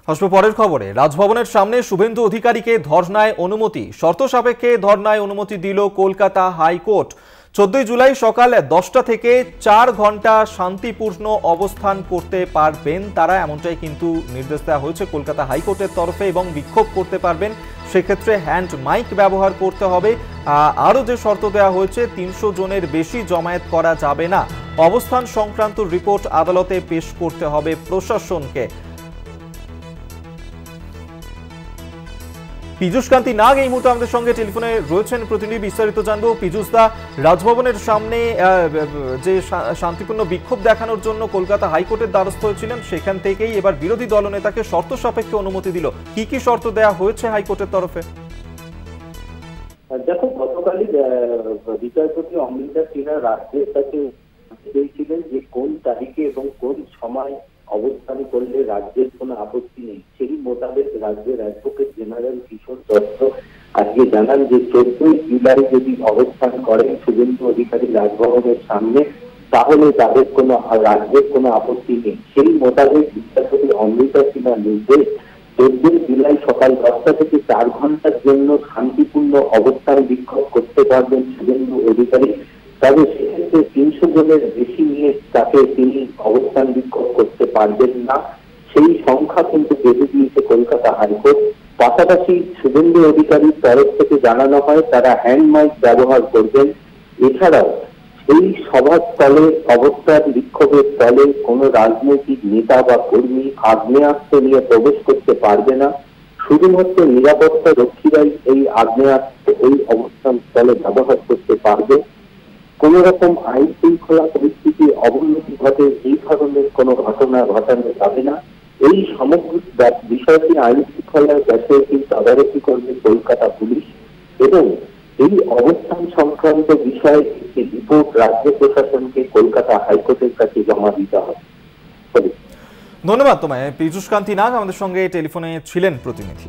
আসবো পরের খবরে। রাজভবনের সামনে শুভেন্দু অধিকারীকে ধর্নায় অনুমতি, শর্ত সাপেক্ষে ধর্নায় অনুমতি দিল কলকাতা হাইকোর্ট। 14 জুলাই সকাল 10টা থেকে 4 ঘন্টা শান্তিপূর্ণ অবস্থান করতে পারবেন তারা, এমনটাই কিন্তু নির্দেশ দেওয়া হয়েছে কলকাতা হাইকোর্টের তরফে। এবং বিক্ষোভ করতে পারবেন, সেক্ষেত্রে হ্যান্ড মাইক ব্যবহার করতে হবে। আরও যে শর্ত দেওয়া হয়েছে, 300 জনের বেশি জমায়েত করা যাবে না। অবস্থান সংক্রান্ত রিপোর্ট আদালতে পেশ করতে হবে প্রশাসনকে। পীযূষ কান্তি নাগ এই মুহূর্তে আমাদের সঙ্গে টেলিফোনে রয়েছেন, প্রতিনিধি, বিস্তারিত জানবো। পীযূষ দা, রাজভবনের সামনে যে শান্তিপূর্ণ বিক্ষোভ দেখানোর জন্য কলকাতা হাইকোর্টের দ্বারস্থ হয়েছিলেন, সেখান থেকেই এবার বিরোধী দলনেতাকে শর্ত সাপেক্ষে অনুমতি দিল। কি কি শর্ত দেওয়া হয়েছে হাইকোর্টের তরফে? দেখো, গতকালই বিচারপতি অমৃতা সিনহা রাজ্যের কাছে চেয়েছিলেন যে কোন তারিখে এবং কোন সময় অবস্থান করলে রাজ্যের কোনো আপত্তি নেই। সেই মোতাবেক রাজ্যের অ্যাডভোকেট জেনারেল কিশোর দত্ত আজকে জানান যে 14 জুলাই যদি অবস্থান করেন শুভেন্দু অধিকারী রাজভবনের সামনে, তাহলে তাদের কোনো রাজ্যের কোনো আপত্তি নেই। সেই মোতাবেক বিচারপতি অমৃতা সিনহার নির্দেশ 14 জুলাই সকাল 10টা থেকে 4 ঘন্টার জন্য শান্তিপূর্ণ অবস্থান বিক্ষোভ করতে পারবেন শুভেন্দু অধিকারী। তবে সেক্ষেত্রে 300 জনের বেশি নিয়ে তাকে তিনি অবস্থান বিক্ষোভ করতে পারবেন না, সেই সংখ্যা কিন্তু বেঁধে দিয়েছে কলকাতা হাইকোর্ট। পাশাপাশি শুভেন্দু অধিকারীর তরফ থেকে জানানো হয় তারা হ্যান্ড মাইক ব্যবহার করবেন। এছাড়াও এই সভাস্থলে অবস্থান বিক্ষোভের স্থলে কোনো রাজনৈতিক নেতা বা কর্মী আগ্নেয়াস্ত্র নিয়ে প্রবেশ করতে পারবে না। শুধুমাত্র নিরাপত্তা রক্ষীরাই এই আগ্নেয়াস্ত্র এই অবস্থান স্থলে ব্যবহার করতে পারবে। কোন রকম আইন শৃঙ্খলা পরিস্থিতি অবনতি ঘটে এই ধরনের কোনো ঘটনা ঘটানো যাবে না। এই সমগ্র বিষয়টি আইন শৃঙ্খলার বিষয়ে কিন্তু তদারকি করবে কলকাতা পুলিশ এবং এই অবস্থান সংক্রান্ত বিষয়ে একটি রিপোর্ট রাজ্য প্রশাসনকে কলকাতা হাইকোর্টের কাছে জমা দিতে হবে। ধন্যবাদ তোমায়। পীযূষ কান্তি নাগ আমাদের সঙ্গে টেলিফোনে ছিলেন প্রতিনিধি।